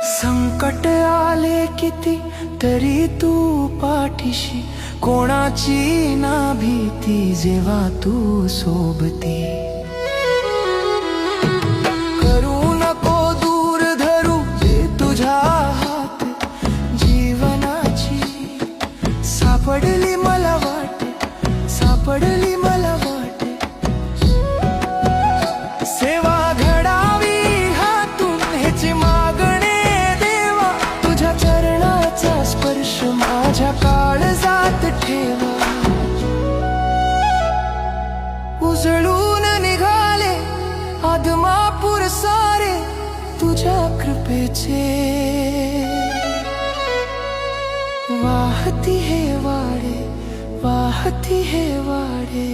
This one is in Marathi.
संकट आले किती तरी तू पाठीशी, कोणाची ना भीती जेव्हा तू सोबती। करू नको दूर धरू जे तुझ्या हात, जीवनाची सापडली मला वाटे, सापडली मला वाटे। सेवा घडावी हातून ह्याची मागणे देवा, तुझ्या चरणाचा स्पर्श माझ्या काळजात ठेवा। उजळून निघाले आदमापूर सारे तुझ्या कृपेचे, वाहती हे वाडे, वाहती हे वाडे।